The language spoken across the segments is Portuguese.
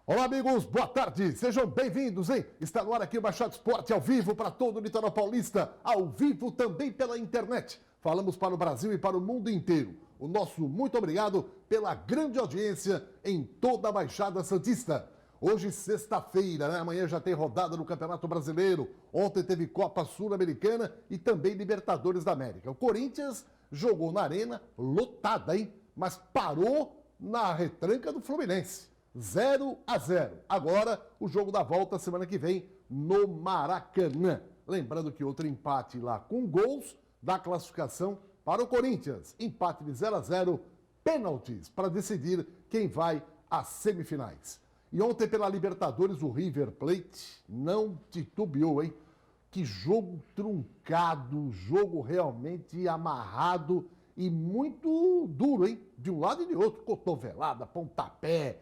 Olá, amigos, boa tarde, sejam bem-vindos, hein? Está no ar aqui o Baixada Esporte ao vivo para todo o litoral paulista, ao vivo também pela internet. Falamos para o Brasil e para o mundo inteiro. O nosso muito obrigado pela grande audiência em toda a Baixada Santista. Hoje, sexta-feira, né? Amanhã já tem rodada no Campeonato Brasileiro. Ontem teve Copa Sul-Americana e também Libertadores da América. O Corinthians jogou na arena, lotada, hein? Mas parou na retranca do Fluminense. 0-0. Agora, o jogo da volta semana que vem no Maracanã. Lembrando que outro empate lá com gols da classificação para o Corinthians. Empate de 0-0, pênaltis para decidir quem vai às semifinais. E ontem pela Libertadores o River Plate não titubeou, hein? Que jogo truncado, jogo realmente amarrado e muito duro, hein? De um lado e de outro, cotovelada, pontapé,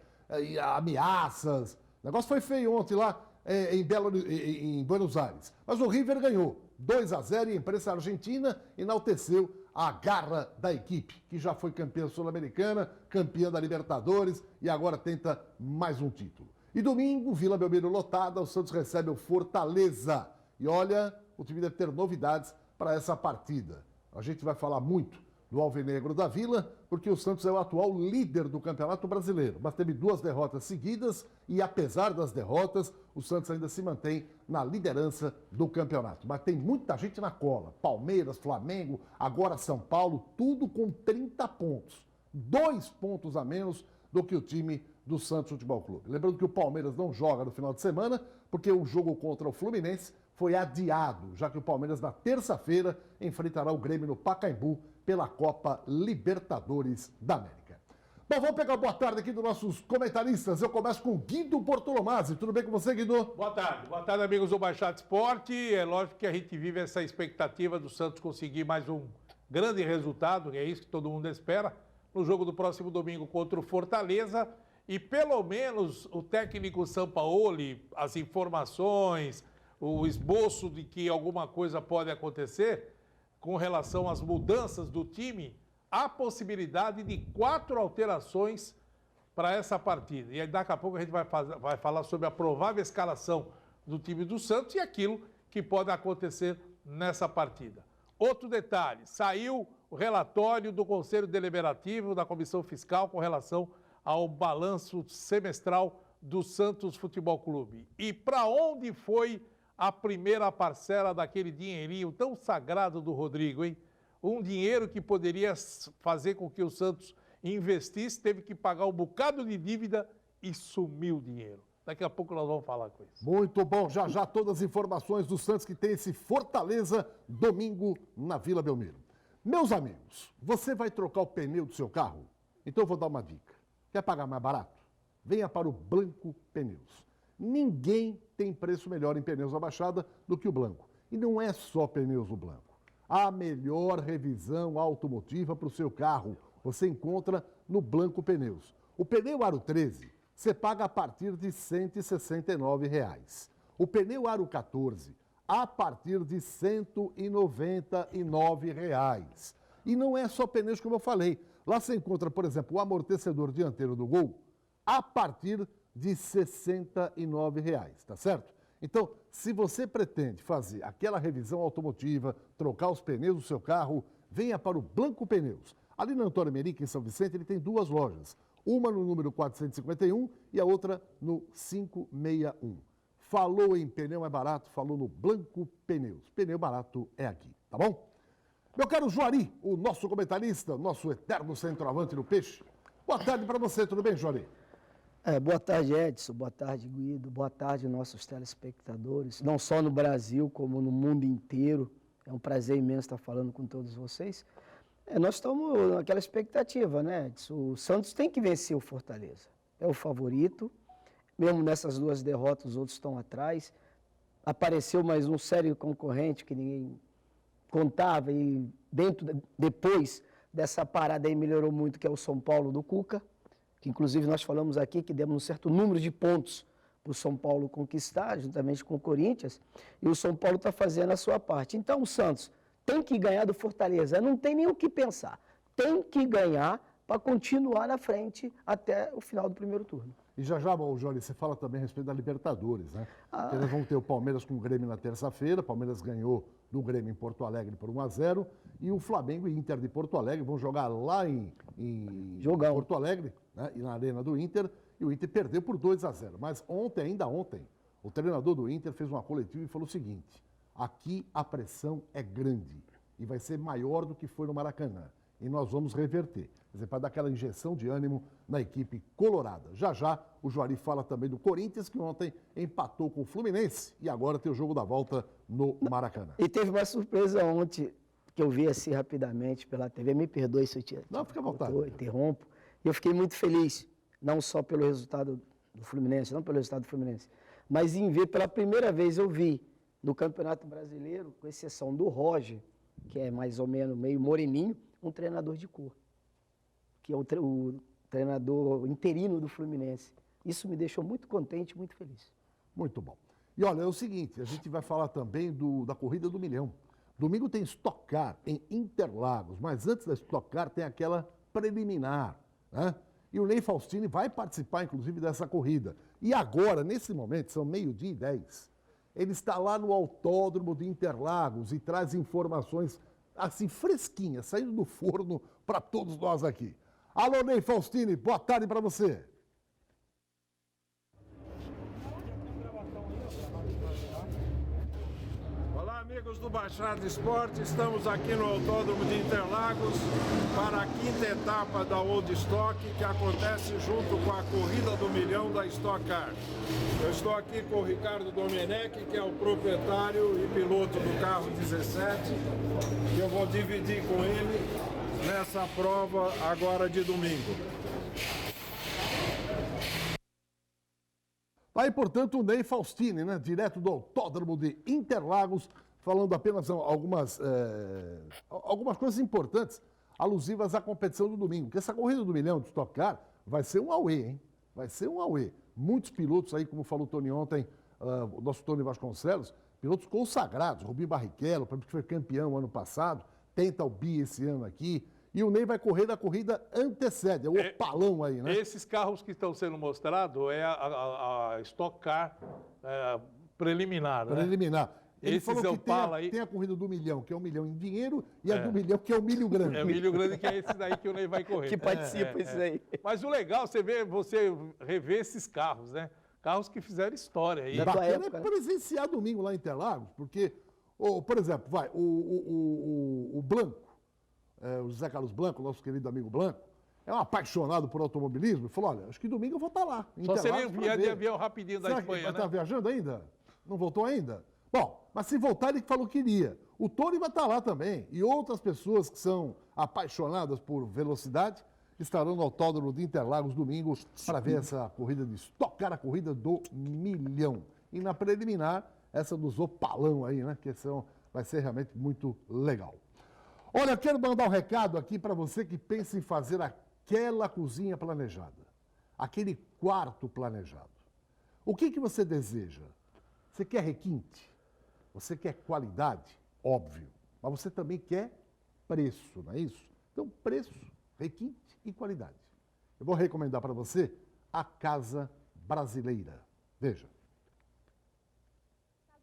ameaças. O negócio foi feio ontem lá em Buenos Aires. Mas o River ganhou 2-0 e a imprensa argentina enalteceu a garra da equipe, que já foi campeã sul-americana, campeã da Libertadores e agora tenta mais um título. E domingo, Vila Belmiro lotada, o Santos recebe o Fortaleza. E olha, o time deve ter novidades para essa partida. A gente vai falar muito do Alvinegro da Vila, porque o Santos é o atual líder do Campeonato Brasileiro, mas teve 2 derrotas seguidas e, apesar das derrotas, o Santos ainda se mantém na liderança do campeonato. Mas tem muita gente na cola, Palmeiras, Flamengo, agora São Paulo, tudo com 30 pontos, 2 pontos a menos do que o time do Santos Futebol Clube. Lembrando que o Palmeiras não joga no final de semana, porque o jogo contra o Fluminense foi adiado, já que o Palmeiras na terça-feira enfrentará o Grêmio no Pacaembu pela Copa Libertadores da América. Bom, vamos pegar boa tarde aqui dos nossos comentaristas. Eu começo com Guido Bortolomazzi. Tudo bem com você, Guido? Boa tarde, amigos do Baixada Esporte. É lógico que a gente vive essa expectativa do Santos conseguir mais um grande resultado, é isso que todo mundo espera, no jogo do próximo domingo contra o Fortaleza. E pelo menos o técnico Sampaoli, as informações, o esboço de que alguma coisa pode acontecer com relação às mudanças do time, há possibilidade de 4 alterações para essa partida. E aí daqui a pouco a gente vai falar sobre a provável escalação do time do Santos e aquilo que pode acontecer nessa partida. Outro detalhe, saiu o relatório do Conselho Deliberativo da Comissão Fiscal com relação ao balanço semestral do Santos Futebol Clube. E para onde foi a primeira parcela daquele dinheirinho tão sagrado do Rodrigo, hein? Um dinheiro que poderia fazer com que o Santos investisse, teve que pagar um bocado de dívida e sumiu o dinheiro. Daqui a pouco nós vamos falar com isso. Muito bom, já todas as informações do Santos que tem esse Fortaleza domingo na Vila Belmiro. Meus amigos, você vai trocar o pneu do seu carro? Então eu vou dar uma dica. Quer pagar mais barato? Venha para o Blanco Pneus. Ninguém tem preço melhor em pneus da Baixada do que o Blanco. E não é só pneus do Blanco. A melhor revisão automotiva para o seu carro você encontra no Blanco Pneus. O pneu Aro 13 você paga a partir de R$ 169. O pneu Aro 14 a partir de R$ 199. E não é só pneus como eu falei. Lá você encontra, por exemplo, o amortecedor dianteiro do Gol a partir de R$ 69, tá certo? Então, se você pretende fazer aquela revisão automotiva, trocar os pneus do seu carro, venha para o Blanco Pneus. Ali no Antônio Merique, em São Vicente, ele tem 2 lojas. Uma no número 451 e a outra no 561. Falou em pneu mais barato, falou no Blanco Pneus. Pneu barato é aqui, tá bom? Meu caro Juari, o nosso comentarista, nosso eterno centroavante do Peixe. Boa tarde para você, tudo bem, Juari? Boa tarde, Edson. Boa tarde, Guido. Boa tarde, nossos telespectadores. Não só no Brasil, como no mundo inteiro. É um prazer imenso estar falando com todos vocês. Nós estamos naquela expectativa, né, Edson? O Santos tem que vencer o Fortaleza. É o favorito. Mesmo nessas 2 derrotas, os outros estão atrás. Apareceu mais um sério concorrente que ninguém contava e depois dessa parada aí melhorou muito, que é o São Paulo do Cuca. Que inclusive nós falamos aqui que demos um certo número de pontos para o São Paulo conquistar, juntamente com o Corinthians, e o São Paulo está fazendo a sua parte. Então o Santos tem que ganhar do Fortaleza, não tem nem o que pensar, tem que ganhar para continuar na frente até o final do primeiro turno. E já, Johnny, você fala também a respeito da Libertadores, né? Porque nós vamos ter o Palmeiras com o Grêmio na terça-feira. O Palmeiras ganhou do Grêmio em Porto Alegre por 1-0. E o Flamengo e Inter de Porto Alegre vão jogar lá em Porto Alegre, né? E na Arena do Inter. E o Inter perdeu por 2-0. Mas ainda ontem, o treinador do Inter fez uma coletiva e falou o seguinte: aqui a pressão é grande e vai ser maior do que foi no Maracanã. E nós vamos reverter. Quer dizer, para dar aquela injeção de ânimo na equipe colorada. Já, o Juari fala também do Corinthians, que ontem empatou com o Fluminense e agora tem o jogo da volta no Maracanã. E teve uma surpresa ontem, que eu vi assim rapidamente pela TV. Me perdoe se eu Não, fica à vontade. Interrompo. E eu fiquei muito feliz, não só pelo resultado do Fluminense, não pelo resultado do Fluminense, mas em ver, pela primeira vez eu vi no Campeonato Brasileiro, com exceção do Roger, que é mais ou menos meio moreninho, um treinador de cor, que é o treinador interino do Fluminense. Isso me deixou muito contente, muito feliz. Muito bom. E olha, é o seguinte, a gente vai falar também da Corrida do Milhão. Domingo tem Stock Car em Interlagos, mas antes da Stock Car tem aquela preliminar, né? E o Ney Faustini vai participar, inclusive, dessa corrida. E agora, nesse momento, são 12:10, ele está lá no Autódromo de Interlagos e traz informações assim, fresquinhas, saindo do forno para todos nós aqui. Alô, Ney Faustini, boa tarde para você. Olá, amigos do Baixada Esporte, estamos aqui no Autódromo de Interlagos para a quinta etapa da Old Stock, que acontece junto com a Corrida do Milhão da Stock Car. Eu estou aqui com o Ricardo Domenech, que é o proprietário e piloto do carro 17, e eu vou dividir com ele nessa prova agora de domingo. Aí, portanto, o Ney Faustini, né, direto do Autódromo de Interlagos, falando apenas algumas coisas importantes alusivas à competição do domingo. Porque essa corrida do milhão de Stock Car vai ser um auê, hein? Vai ser um auê. Muitos pilotos aí, como falou o Tony ontem, o nosso Tony Vasconcelos, pilotos consagrados, Rubinho Barrichello, que foi campeão ano passado, tenta o bi esse ano aqui. E o Ney vai correr na corrida antecede, é o opalão aí, né? Esses carros que estão sendo mostrados é a Stock Car preliminar, né? Preliminar. Ele Esses falou que Opala aí... tem a corrida do milhão, que é 1 milhão em dinheiro, e a do milhão, que é o milho grande. É o milho grande, que é esse daí que o Ney vai correr. Que participa isso aí. Mas o legal, você rever esses carros, né? Carros que fizeram história aí. Da tua Bacana época, é né? presenciar domingo lá em Interlagos, porque, por exemplo, o Blanco, o José Carlos Blanco, nosso querido amigo Blanco, é um apaixonado por automobilismo, e falou, olha, acho que domingo eu vou estar lá. Só se ele vier de avião rapidinho da Será Espanha, que vai né? estar viajando ainda? Não voltou ainda? Bom, mas se voltar, ele falou que iria. O Tony vai estar lá também. E outras pessoas que são apaixonadas por velocidade estarão no Autódromo de Interlagos domingo para ver essa corrida de Stock Car, a corrida do milhão. E na preliminar, essa dos opalão aí, né? Que vai ser realmente muito legal. Olha, eu quero mandar um recado aqui para você que pensa em fazer aquela cozinha planejada, aquele quarto planejado. O que você deseja? Você quer requinte? Você quer qualidade? Óbvio. Mas você também quer preço, não é isso? Então, preço, requinte e qualidade. Eu vou recomendar para você a Casa Brasileira. Veja.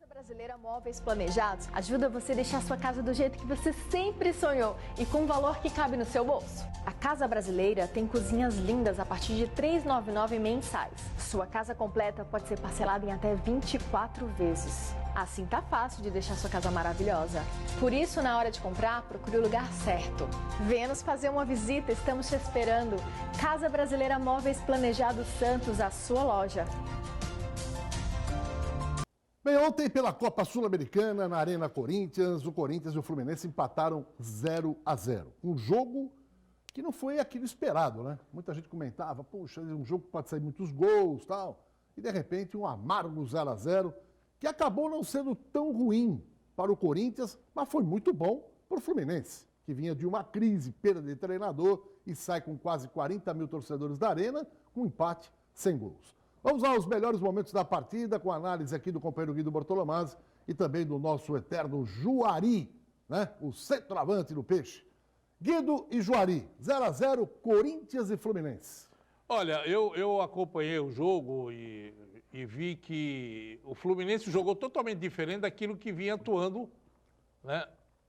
Brasileira Móveis Planejados ajuda você a deixar sua casa do jeito que você sempre sonhou e com um valor que cabe no seu bolso. A Casa Brasileira tem cozinhas lindas a partir de R$ 399 mensais. Sua casa completa pode ser parcelada em até 24 vezes. Assim tá fácil de deixar sua casa maravilhosa. Por isso, na hora de comprar, procure o lugar certo. Venha nos fazer uma visita, estamos te esperando. Casa Brasileira Móveis Planejados Santos, a sua loja. Bem, ontem pela Copa Sul-Americana, na Arena Corinthians, o Corinthians e o Fluminense empataram 0-0. Um jogo que não foi aquilo esperado, né? Muita gente comentava, poxa, um jogo que pode sair muitos gols e tal. E, de repente, um amargo 0-0, que acabou não sendo tão ruim para o Corinthians, mas foi muito bom para o Fluminense, que vinha de uma crise, perda de treinador e sai com quase 40 mil torcedores da Arena, com um empate sem gols. Vamos aos melhores momentos da partida, com a análise aqui do companheiro Guido Bortolomaz e também do nosso eterno Juari, né? O centroavante do Peixe. Guido e Juari, 0-0, Corinthians e Fluminense. Olha, eu acompanhei o jogo e vi que o Fluminense jogou totalmente diferente daquilo que vinha atuando, né,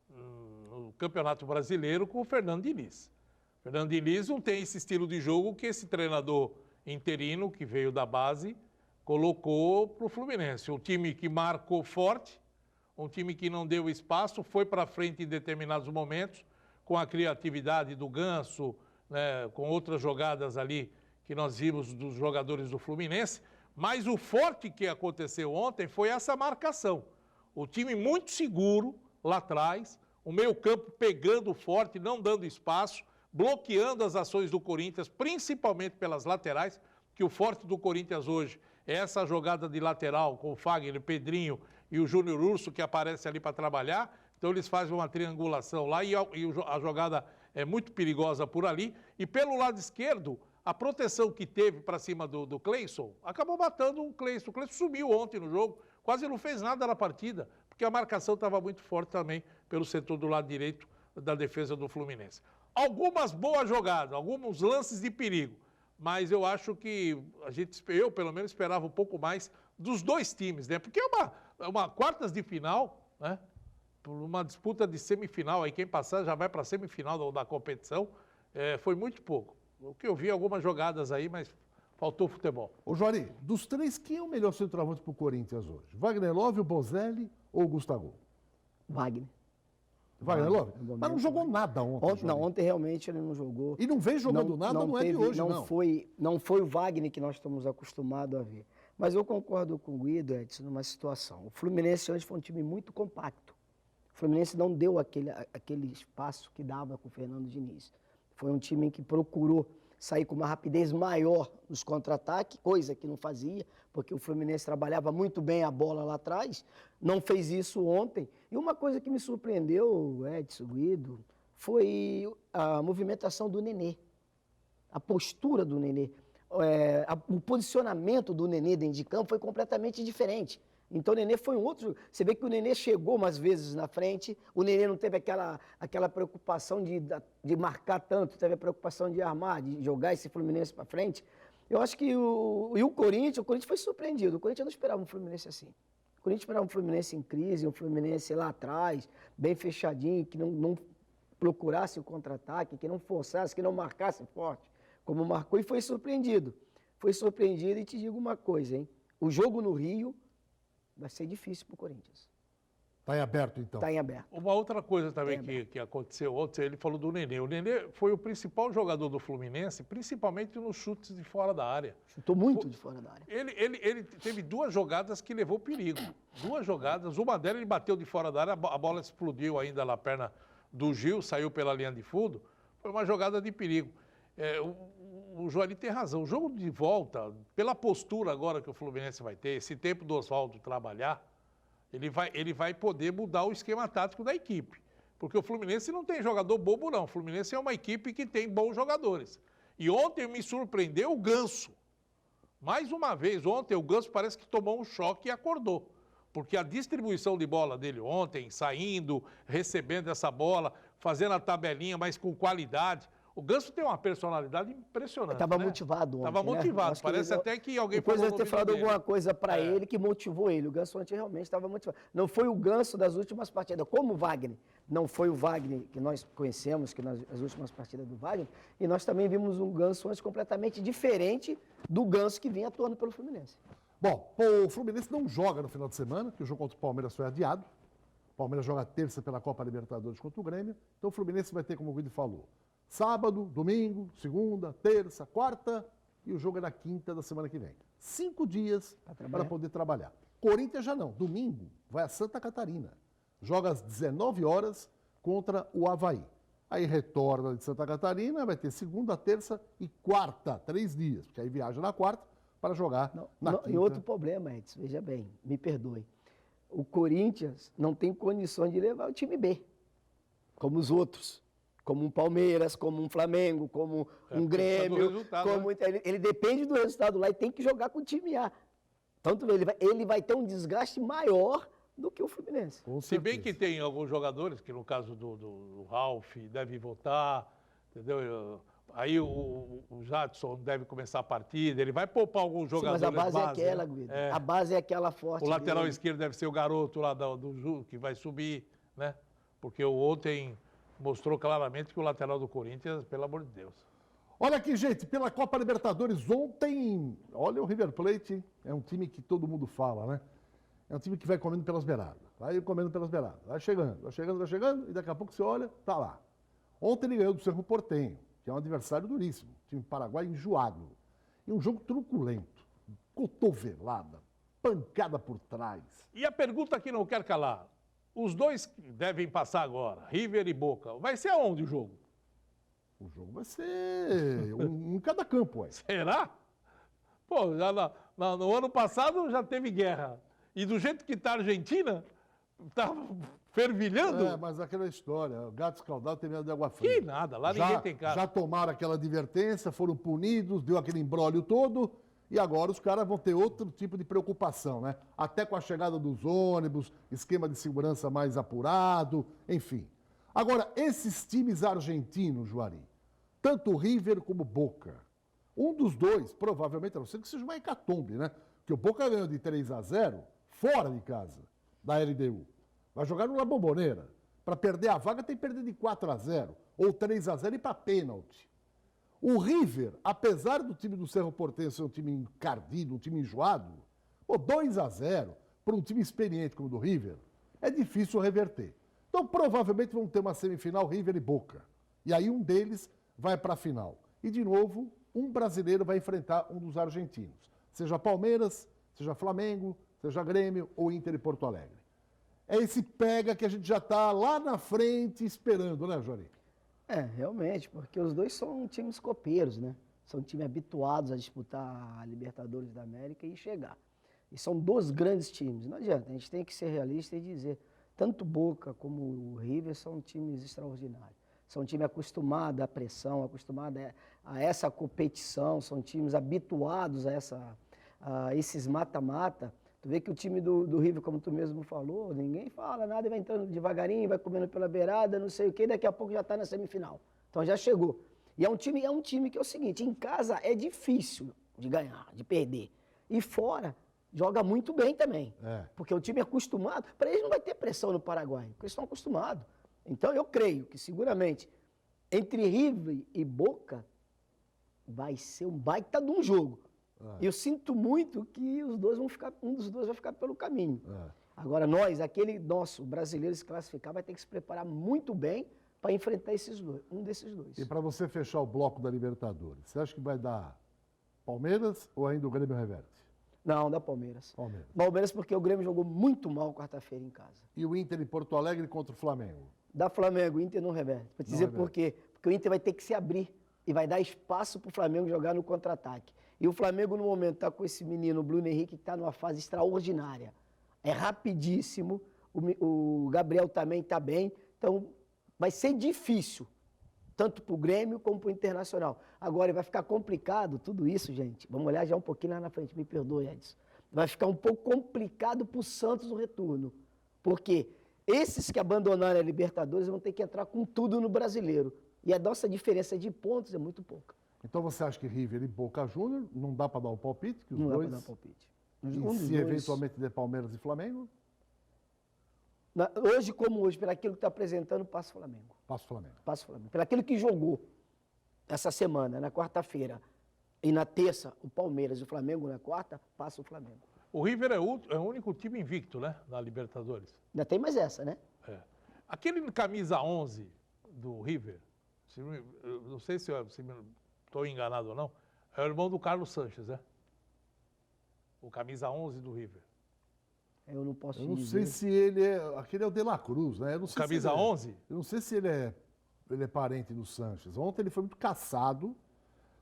no Campeonato Brasileiro com o Fernando Diniz. O Fernando Diniz não tem esse estilo de jogo que esse treinador interino, que veio da base, colocou para o Fluminense. Um time que marcou forte, um time que não deu espaço, foi para frente em determinados momentos, com a criatividade do Ganso, né, com outras jogadas ali que nós vimos dos jogadores do Fluminense. Mas o forte que aconteceu ontem foi essa marcação. O time muito seguro lá atrás, o meio-campo pegando forte, não dando espaço, bloqueando as ações do Corinthians, principalmente pelas laterais, que o forte do Corinthians hoje é essa jogada de lateral com o Fagner, o Pedrinho e o Júnior Urso, que aparece ali para trabalhar. Então eles fazem uma triangulação lá e a jogada é muito perigosa por ali. E pelo lado esquerdo, a proteção que teve para cima do Cleison acabou matando o Cleison. O Cleison sumiu ontem no jogo, quase não fez nada na partida, porque a marcação estava muito forte também pelo setor do lado direito da defesa do Fluminense. Algumas boas jogadas, alguns lances de perigo, mas eu acho que eu pelo menos esperava um pouco mais dos dois times, né? Porque é uma quartas de final, né? Por uma disputa de semifinal, aí quem passar já vai para a semifinal da competição, foi muito pouco. O que eu vi, algumas jogadas aí, mas faltou futebol. Ô, Jori, dos três, quem é o melhor centroavante para o Corinthians hoje? Wagner Love, o Bozelli ou o Gustavo? Wagner. Wagner Love? Mas não jogou nada ontem. Ontem realmente ele não jogou. E não vem jogando nada, não é de hoje, não. Não foi o Wagner que nós estamos acostumados a ver. Mas eu concordo com o Guido, Edson, numa situação. O Fluminense hoje foi um time muito compacto. O Fluminense não deu aquele espaço que dava com o Fernando Diniz. Foi um time que procurou sair com uma rapidez maior nos contra-ataques, coisa que não fazia, porque o Fluminense trabalhava muito bem a bola lá atrás, não fez isso ontem. E uma coisa que me surpreendeu, Edson, Guido, foi a movimentação do Nenê, a postura do Nenê. O posicionamento do Nenê dentro de campo foi completamente diferente. Então o Nenê foi um outro... Você vê que o Nenê chegou umas vezes na frente, o Nenê não teve aquela preocupação de marcar tanto, teve a preocupação de armar, de jogar esse Fluminense para frente. Eu acho que o Corinthians foi surpreendido. O Corinthians não esperava um Fluminense assim. O Corinthians esperava um Fluminense em crise, um Fluminense lá atrás, bem fechadinho, que não procurasse o contra-ataque, que não forçasse, que não marcasse forte, como marcou, e foi surpreendido. Foi surpreendido, e te digo uma coisa, hein? O jogo no Rio vai ser difícil para o Corinthians. Está em aberto, então? Está em aberto. Uma outra coisa também que aconteceu ontem, ele falou do Nenê. O Nenê foi o principal jogador do Fluminense, principalmente nos chutes de fora da área. Chutou muito de fora da área. Ele teve duas jogadas que levou perigo. Duas jogadas. Uma delas ele bateu de fora da área, a bola explodiu ainda na perna do Gil, saiu pela linha de fundo. Foi uma jogada de perigo. O Joali tem razão. O jogo de volta, pela postura agora que o Fluminense vai ter, esse tempo do Oswaldo trabalhar, ele vai poder mudar o esquema tático da equipe. Porque o Fluminense não tem jogador bobo, não. O Fluminense é uma equipe que tem bons jogadores. E ontem me surpreendeu o Ganso. Mais uma vez, ontem o Ganso parece que tomou um choque e acordou. Porque a distribuição de bola dele ontem, saindo, recebendo essa bola, fazendo a tabelinha, mas com qualidade. O Ganso tem uma personalidade impressionante. Estava motivado ontem. Estava motivado. Parece até que alguém falou. Depois de ter falado alguma coisa para ele que motivou ele. O Ganso ontem realmente estava motivado. Não foi o Ganso das últimas partidas, como o Wagner. Não foi o Wagner que nós conhecemos, as últimas partidas do Wagner. E nós também vimos um Ganso ontem completamente diferente do Ganso que vinha atuando pelo Fluminense. Bom, o Fluminense não joga no final de semana, porque o jogo contra o Palmeiras foi adiado. O Palmeiras joga terça pela Copa Libertadores contra o Grêmio. Então o Fluminense vai ter, como o Guido falou, sábado, domingo, segunda, terça, quarta e o jogo é na quinta da semana que vem. 5 dias para poder trabalhar. Corinthians já não. Domingo vai a Santa Catarina. Joga às 19 horas contra o Avaí. Aí retorna de Santa Catarina, vai ter segunda, terça e quarta, 3 dias. Porque aí viaja na quarta para jogar na quinta. E outro problema, Edson, veja bem, me perdoe. O Corinthians não tem condições de levar o time B, como os outros. Como um Palmeiras, como um Flamengo, como um Grêmio. Ele depende do resultado lá e tem que jogar com o time A. Tanto ele vai ter um desgaste maior do que o Fluminense. Se bem que tem alguns jogadores, que no caso do Ralf, deve voltar, entendeu? Aí o Jadson deve começar a partida, ele vai poupar alguns jogadores. Sim, mas a base é né? aquela, Guido. A base é aquela forte. O lateral dele. esquerdo deve ser o garoto lá do Ju, que vai subir, né? Porque o ontem mostrou claramente que o lateral do Corinthians, pelo amor de Deus. Olha aqui, gente, pela Copa Libertadores ontem, olha o River Plate, é um time que todo mundo fala, né? É um time que vai comendo pelas beiradas, vai comendo pelas beiradas, vai chegando, e daqui a pouco você olha, tá lá. Ontem ele ganhou do Cerro Porteño, que é um adversário duríssimo, time paraguai enjoado. E um jogo truculento, cotovelada, pancada por trás. E a pergunta que não quer calar, os dois devem passar agora, River e Boca, vai ser aonde o jogo? O jogo vai ser um em cada campo, ué. Será? Pô, já no ano passado já teve guerra. E do jeito que tá a Argentina, tá fervilhando. É, mas aquela história, o gato escaldado tem medo de água fria. Que nada, lá ninguém tem cara. Já tomaram aquela advertência, foram punidos, deu aquele imbróglio todo, e agora os caras vão ter outro tipo de preocupação, né? Até com a chegada dos ônibus, esquema de segurança mais apurado, enfim. Agora, esses times argentinos, Juari, tanto o River como o Boca, um dos dois, provavelmente, a não ser que seja uma hecatombe, né? Porque o Boca ganhou de 3-0 fora de casa, da LDU. Vai jogar no La Bombonera. Para perder a vaga tem que perder de 4-0 ou 3-0 e para pênalti. O River, apesar do time do Cerro Porteño ser um time encardido, um time enjoado, 2-0 para um time experiente como o do River, é difícil reverter. Então, provavelmente vão ter uma semifinal River e Boca. E aí um deles vai para a final. E, de novo, um brasileiro vai enfrentar um dos argentinos. Seja Palmeiras, seja Flamengo, seja Grêmio ou Inter e Porto Alegre. É esse pega que a gente já está lá na frente esperando, né, Jori? É, realmente, porque os dois são times copeiros, né? São times habituados a disputar a Libertadores da América e chegar. E são dois grandes times. Não adianta, a gente tem que ser realista e dizer, tanto Boca como o River são times extraordinários. São times acostumados à pressão, acostumados a essa competição, são times habituados a esses mata-mata. Tu vê que o time do River, como tu mesmo falou, ninguém fala nada, vai entrando devagarinho, vai comendo pela beirada, não sei o quê, daqui a pouco já está na semifinal. Então já chegou. E é um time que é o seguinte, em casa é difícil de ganhar, de perder. E fora, joga muito bem também. Porque o time é acostumado, para eles não vai ter pressão no Paraguai, porque eles estão acostumados. Então eu creio que seguramente, entre River e Boca, vai ser um baita de um jogo. Eu sinto muito que um dos dois vai ficar pelo caminho. Agora aquele nosso brasileiro se classificar, vai ter que se preparar muito bem para enfrentar um desses dois. E para você fechar o bloco da Libertadores, você acha que vai dar Palmeiras ou ainda o Grêmio reverte? Não, dá Palmeiras. Palmeiras porque o Grêmio jogou muito mal quarta-feira em casa. E o Inter em Porto Alegre contra o Flamengo? Dá Flamengo, o Inter não reverte. Vou te dizer por quê. Porque o Inter vai ter que se abrir e vai dar espaço para o Flamengo jogar no contra-ataque. E o Flamengo, no momento, está com esse menino, o Bruno Henrique, que está numa fase extraordinária. É rapidíssimo, o Gabriel também está bem. Então, vai ser difícil, tanto para o Grêmio como para o Internacional. Agora, vai ficar complicado tudo isso, gente. Vamos olhar já um pouquinho lá na frente, me perdoe, Edson. Vai ficar um pouco complicado para o Santos no retorno. Porque esses que abandonaram a Libertadores vão ter que entrar com tudo no Brasileiro. E a nossa diferença de pontos é muito pouca. Então você acha que River e Boca Júnior não dá para dar um palpite? Que os não dois, dá para dar palpite. E se eventualmente der Palmeiras e Flamengo? Hoje como hoje, pelo aquilo que está apresentando, passa o Flamengo. Passa o Flamengo. Passa o Flamengo. Pelo aquilo que jogou essa semana, na quarta-feira, e na terça, o Palmeiras e o Flamengo na quarta, passa o Flamengo. O River é o único time invicto, né, na Libertadores. Ainda tem mais essa, né? Aquele camisa 11 do River, não sei se estou enganado ou não, é o irmão do Carlos Sanches, né? O camisa 11 do River. Eu não posso Eu não dizer. sei se ele é... Aquele é o De La Cruz, né? Eu não sei Camisa se 11? Eu não sei se ele é parente do Sanches. Ontem ele foi muito caçado.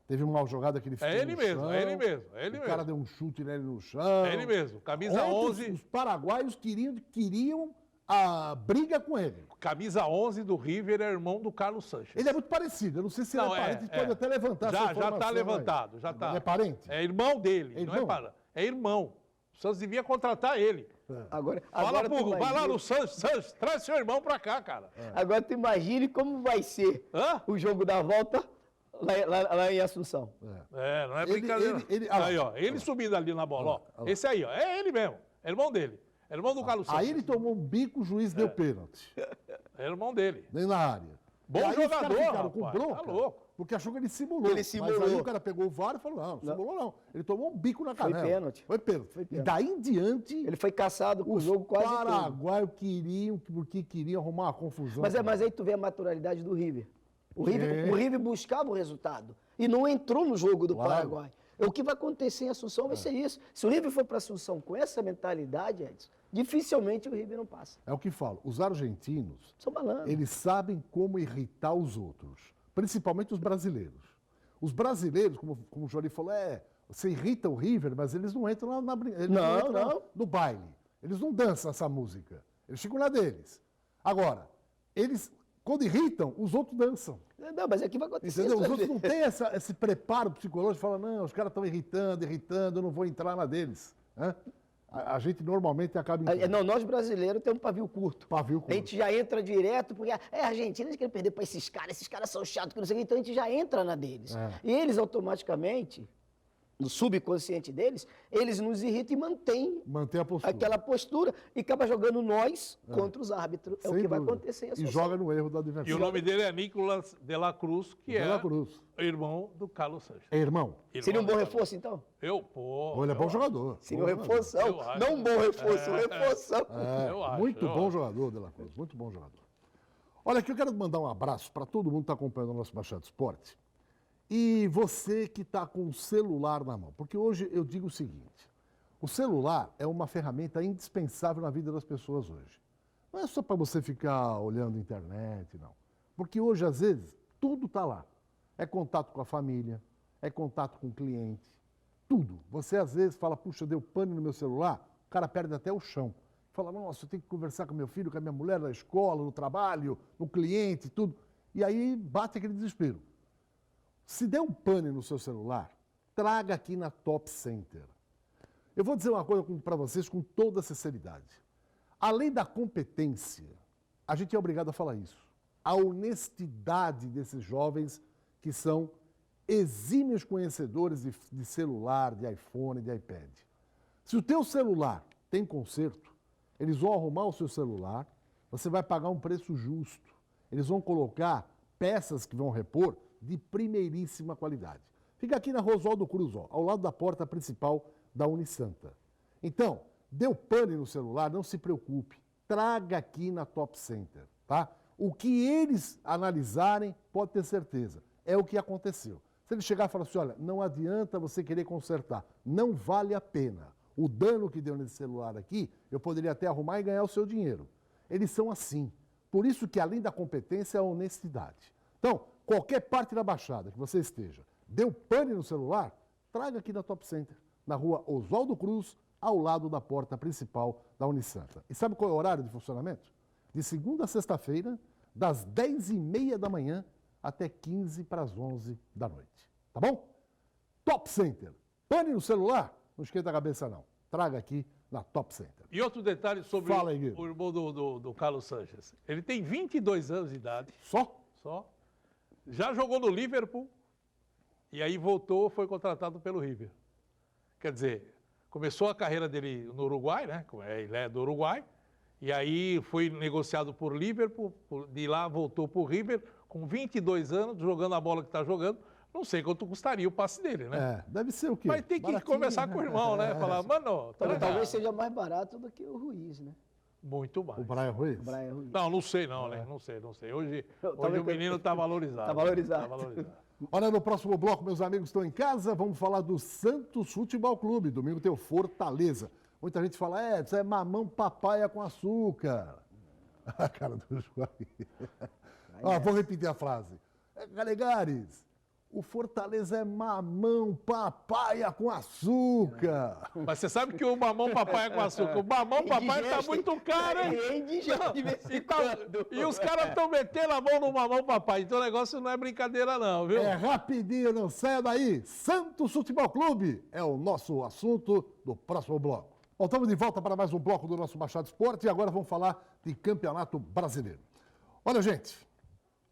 Teve uma jogada que ele ficou É ele no mesmo, chão. é ele mesmo, é ele O mesmo. cara deu um chute nele no chão. É ele mesmo. Camisa Ontem, 11. Os paraguaios queriam a briga com ele. Camisa 11 do River é irmão do Carlos Sanches. Ele é muito parecido. Eu não sei se ele é parente. Ele pode até levantar essa Já informação está aí. levantado, já está. É parente? É irmão dele, É não irmão? é irmão. O Santos devia contratar ele. Agora Fala, tu Pugo, vai lá imagina- no Santos, traz seu irmão pra cá, cara. Agora tu imagine como vai ser Hã? o jogo da volta Lá em Assunção. Não é brincadeira. Aí, ó, ele subindo ali na bola, ó. Esse aí, ó, é ele mesmo. É irmão dele. É irmão do Carlos Santos. Aí ele tomou um bico, o juiz deu pênalti. É irmão dele. Nem na área. Bom aí jogador, os caras ficaram rapaz, com bronca, tá louco. porque achou que ele simulou. Ele simulou. Mas aí o cara pegou o VAR e falou, não simulou não. Ele tomou um bico na canela. pênalti. Foi pênalti. Foi E pênalti. daí em diante, Ele foi caçado com o os jogo quase todo. paraguaios queriam, porque queriam arrumar uma confusão. Mas aí tu vê a naturalidade do River. O River buscava o resultado e não entrou no jogo do Paraguai. O que vai acontecer em Assunção vai ser isso. Se o River for para Assunção com essa mentalidade, Edson, dificilmente o River não passa. É o que falo. Os argentinos, São malandros. eles sabem como irritar os outros. Principalmente os brasileiros. Os brasileiros, como o Jory falou, você irrita o River, mas eles não entram na eles Não, entram não. no baile. Eles não dançam essa música. Eles ficam na deles. Agora, eles, quando irritam, os outros dançam. Não, mas aqui vai acontecer Entendeu? isso. Os outros não têm esse preparo psicológico, falam, não, os caras estão irritando, eu não vou entrar na deles. Né? A gente normalmente acaba entrando. Não, nós brasileiros temos um pavio curto. Pavio curto. A gente já entra direto, porque a Argentina, eles querem perder para esses caras são chatos, que não sei o que, então a gente já entra na deles. E eles automaticamente, no subconsciente deles, eles nos irritam e mantêm Mantém a postura. aquela postura e acaba jogando nós contra os árbitros. É o Sem que vai dúvida. acontecer em E Assunção. joga no erro do E adversário. o nome dele é Nicolas de la Cruz, que De la é Cruz. irmão do Carlos Santos. É irmão? Seria um bom Irmão do reforço, então? Carlos. Ele é bom jogador. Seria um Bom jogador. reforção. Eu acho. Não um bom reforço, um reforção. Eu acho, Muito eu bom acho. jogador, De La Cruz. Muito bom jogador. Olha, aqui eu quero mandar um abraço para todo mundo que está acompanhando o nosso Baixada Esporte. E você que está com o celular na mão. Porque hoje eu digo o seguinte: o celular é uma ferramenta indispensável na vida das pessoas hoje. Não é só para você ficar olhando internet, não. Porque hoje, às vezes, tudo está lá. É contato com a família, é contato com o cliente, tudo. Você, às vezes, fala, puxa, deu pane no meu celular, o cara perde até o chão. Fala, nossa, eu tenho que conversar com meu filho, com a minha mulher na escola, no trabalho, no cliente, tudo. E aí bate aquele desespero. Se der um pane no seu celular, traga aqui na Top Center. Eu vou dizer uma coisa para vocês com toda sinceridade. Além da competência, a gente é obrigado a falar isso. A honestidade desses jovens que são exímios conhecedores de celular, de iPhone, de iPad. Se o teu celular tem conserto, eles vão arrumar o seu celular, você vai pagar um preço justo. Eles vão colocar peças que vão repor de primeiríssima qualidade. Fica aqui na Oswaldo Cruz, ó, ao lado da porta principal da Unisanta. Então, deu pane no celular, não se preocupe. Traga aqui na Top Center, tá? O que eles analisarem, pode ter certeza, é o que aconteceu. Se ele chegar e falar assim, olha, não adianta você querer consertar, não vale a pena. O dano que deu nesse celular aqui, eu poderia até arrumar e ganhar o seu dinheiro. Eles são assim. Por isso que, além da competência, é a honestidade. Então, qualquer parte da Baixada que você esteja, deu pane no celular, traga aqui na Top Center, na rua Oswaldo Cruz, ao lado da porta principal da Unisanta. E sabe qual é o horário de funcionamento? De segunda a sexta-feira, das 10h30 da manhã até 15 para as 11 da noite. Tá bom? Top Center. Pane no celular? Não esquenta a cabeça, não. Traga aqui na Top Center. E outro detalhe sobre Fala aí, Guido. o irmão do Carlos Sanches. Ele tem 22 anos de idade, Só? só. Já jogou no Liverpool e aí voltou, foi contratado pelo River. Quer dizer, começou a carreira dele no Uruguai, né? Ele é do Uruguai. E aí foi negociado por Liverpool, de lá voltou para o River, com 22 anos, jogando a bola que está jogando. Não sei quanto custaria o passe dele, né? Deve ser o quê? Mas tem que Baratinho, conversar né? com o irmão, né? Falar, mano, Talvez seja mais barato do que o Ruiz, né? muito mais. O Brian Ruiz? O Brian Ruiz. Não sei não, né? Não sei. Hoje Talvez o menino está valorizado. Tá valorizado. Tá valorizado. Olha, no próximo bloco, meus amigos estão em casa, vamos falar do Santos Futebol Clube. Domingo tem o Fortaleza. Muita gente fala, isso é mamão papaya com açúcar. A cara do João. Vou repetir a frase. Galegares, o Fortaleza é mamão papaya com açúcar. Mas você sabe que o mamão papai com açúcar, o mamão papai tá muito caro, hein? É indigeste de vez em quando. E os caras estão metendo a mão no mamão papai. Então o negócio não é brincadeira não, viu? É rapidinho, não saia daí. Santos Futebol Clube é o nosso assunto do próximo bloco. Bom, estamos de volta para mais um bloco do nosso Baixada Esporte e agora vamos falar de Campeonato Brasileiro. Olha, gente,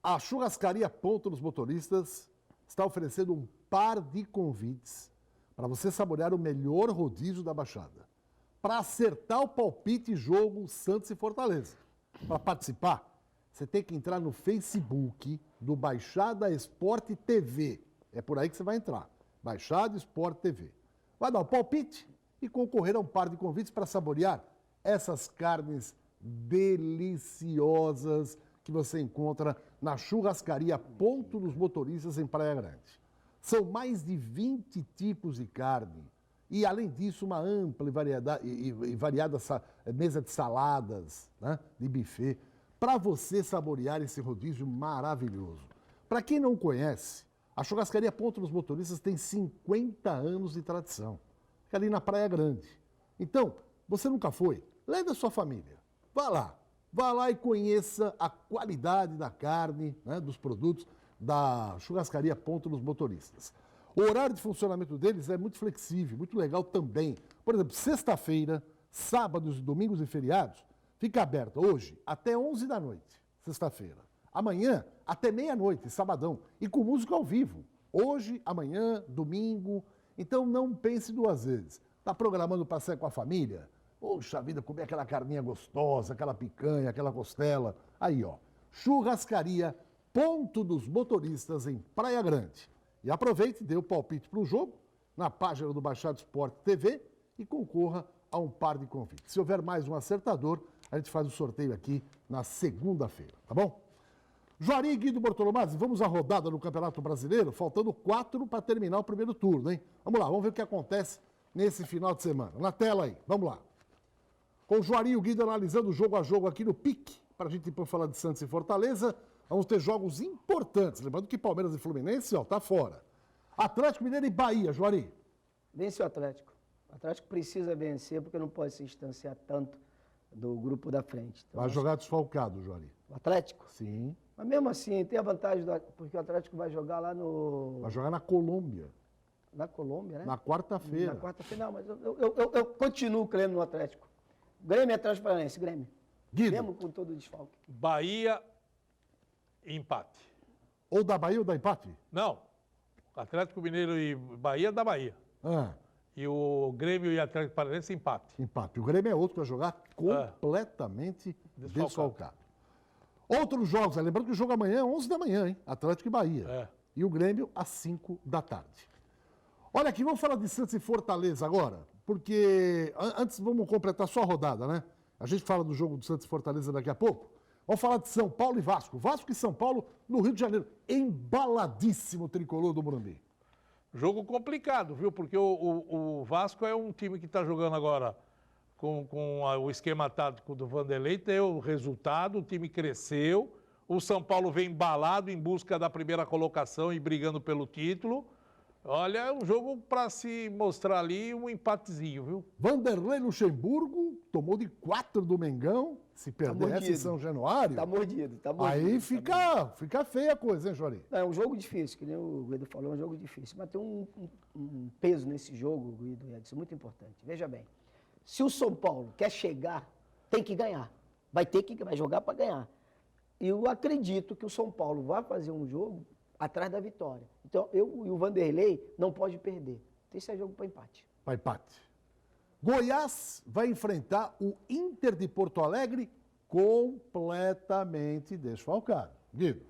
a churrascaria Ponto dos Motoristas está oferecendo um par de convites para você saborear o melhor rodízio da Baixada. Para acertar o palpite jogo Santos e Fortaleza. Para participar, você tem que entrar no Facebook do Baixada Esporte TV. É por aí que você vai entrar. Baixada Esporte TV. Vai dar o palpite e concorrer a um par de convites para saborear essas carnes deliciosas que você encontra na churrascaria Ponto dos Motoristas em Praia Grande. São mais de 20 tipos de carne e, além disso, uma ampla e variada mesa de saladas, né, de buffet, para você saborear esse rodízio maravilhoso. Para quem não conhece, a churrascaria Ponto dos Motoristas tem 50 anos de tradição. Fica ali na Praia Grande. Então, você nunca foi? Leve a sua família. Vá lá e conheça a qualidade da carne, né, dos produtos da churrascaria Ponto dos Motoristas. O horário de funcionamento deles é muito flexível, muito legal também. Por exemplo, sexta-feira, sábados, domingos e feriados, fica aberta hoje até 11 da noite, sexta-feira. Amanhã, até meia-noite, sabadão. E com música ao vivo. Hoje, amanhã, domingo. Então, não pense duas vezes. Está programando para sair com a família? Poxa vida, comer aquela carninha gostosa, aquela picanha, aquela costela. Aí, ó. Churrascaria Ponto dos Motoristas em Praia Grande. E aproveite e dê o palpite para o jogo na página do Baixada Esporte TV e concorra a um par de convites. Se houver mais um acertador, a gente faz o sorteio aqui na segunda-feira, tá bom? Juari e Guido Bortolomazzi, vamos à rodada no Campeonato Brasileiro, faltando 4 para terminar o primeiro turno, hein? Vamos lá, vamos ver o que acontece nesse final de semana. Na tela aí, vamos lá. Com o Juari e o Guido analisando jogo a jogo aqui no pique, para a gente depois falar de Santos e Fortaleza, vamos ter jogos importantes. Lembrando que Palmeiras e Fluminense, ó, tá fora. Atlético Mineiro e Bahia, Juari. Vence o Atlético. O Atlético precisa vencer porque não pode se distanciar tanto do grupo da frente. Então, Vai jogar desfalcado, Juari. o Atlético? Sim. Mas mesmo assim, tem a vantagem, porque o Atlético vai jogar lá no... Vai jogar na Colômbia, Na Colômbia, né? na quarta-feira. Na quarta-feira, não, mas eu continuo crendo no Atlético. Grêmio é Transparência, Grêmio. Guido. Mesmo com todo o desfalque. Bahia, empate. Ou da Bahia ou da empate? Não, Atlético Mineiro e Bahia da Bahia. Ah, E o Grêmio e Atlético Paranaense, empate. empate. O Grêmio é outro que vai jogar completamente Desfalcado. desfalcado. Outros jogos, lembrando que o jogo amanhã é 11 da manhã, hein? Atlético e Bahia. É. E o Grêmio às 5 da tarde. Olha aqui, vamos falar de Santos e Fortaleza agora, porque antes vamos completar só a rodada, né? A gente fala do jogo do Santos e Fortaleza daqui a pouco. Vamos falar de São Paulo e Vasco. Vasco e São Paulo no Rio de Janeiro. Embaladíssimo tricolor do Morumbi. Jogo complicado, viu? Porque o Vasco é um time que está jogando agora com o esquema tático do Vanderlei, deu resultado, o time cresceu. O São Paulo vem embalado em busca da primeira colocação e brigando pelo título. Olha, é um jogo para se mostrar ali um empatezinho, viu? Vanderlei Luxemburgo tomou de 4 do Mengão. Se perder essa em mordido. São Januário, Tá mordido, tá mordido. aí fica feia a coisa, hein, Jori? É um jogo difícil, que nem o Guido falou, é um jogo difícil. Mas tem um peso nesse jogo, Guido e Edson, muito importante. Veja bem, se o São Paulo quer chegar, tem que ganhar. Vai jogar para ganhar. E eu acredito que o São Paulo vai fazer um jogo atrás da vitória. Então, eu e o Vanderlei não pode perder. Então, esse é jogo para empate. Para empate. Goiás vai enfrentar o Inter de Porto Alegre completamente desfalcado. Guido.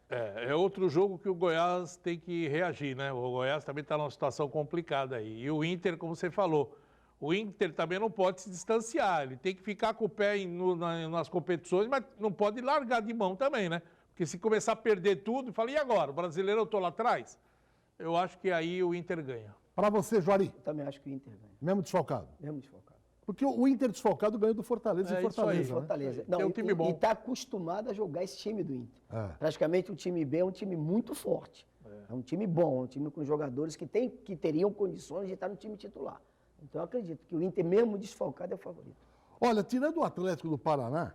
É outro jogo que o Goiás tem que reagir, né? O Goiás também está numa situação complicada aí. E o Inter, como você falou, o Inter também não pode se distanciar. Ele tem que ficar com o pé nas competições, mas não pode largar de mão também, né? Porque se começar a perder tudo, fala, e agora? O brasileiro eu estou lá atrás? Eu acho que aí o Inter ganha. Para você, Jori, Eu também acho que o Inter ganha. mesmo desfalcado. Mesmo desfalcado. Porque o Inter desfalcado ganhou do Fortaleza É e isso aí, Fortaleza. Né? Fortaleza. Tem um time bom. E está acostumado a jogar esse time do Inter. É. Praticamente o time B é um time muito forte. É um time bom, um time com jogadores que teriam condições de estar no time titular. Então eu acredito que o Inter, mesmo desfalcado, é o favorito. Olha, tirando o Atlético do Paraná,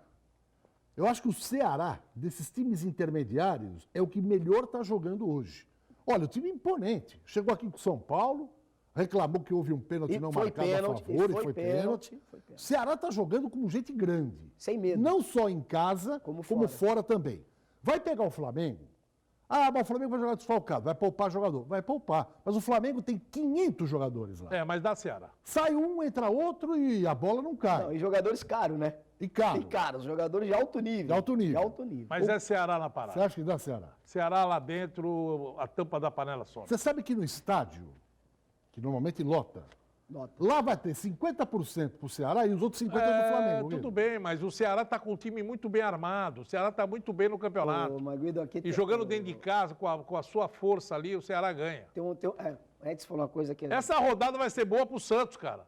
eu acho que o Ceará, desses times intermediários, é o que melhor está jogando hoje. Olha, o time imponente. Chegou aqui com o São Paulo, reclamou que houve um pênalti E não foi marcado pênalti, a favor, e e foi pênalti. foi pênalti. Ceará está jogando como gente grande. Sem medo. Não só em casa, Como como fora. fora também. Vai pegar o Flamengo. Ah, mas o Flamengo vai jogar desfalcado, vai poupar jogador. Vai poupar. Mas o Flamengo tem 500 jogadores lá. É, mas dá Ceará. Sai um, entra outro e a bola não cai. Não, e jogadores caros, né? E caro. E caros, jogadores de alto nível. De alto nível. De alto nível. Mas é Ceará na Você parada. acha que dá, Ceará? Ceará lá dentro, a tampa da panela sobe. Você sabe que no estádio, que normalmente lota, Nota. lá vai ter 50% pro Ceará e os outros 50% do Flamengo. Tudo Guido. bem, mas o Ceará está com um time muito bem armado. O Ceará está muito bem no campeonato. Ô, Maguido, aqui E jogando dentro de casa, com a sua força ali, o Ceará ganha. Edson falou uma coisa que... Essa rodada vai ser boa pro Santos, cara.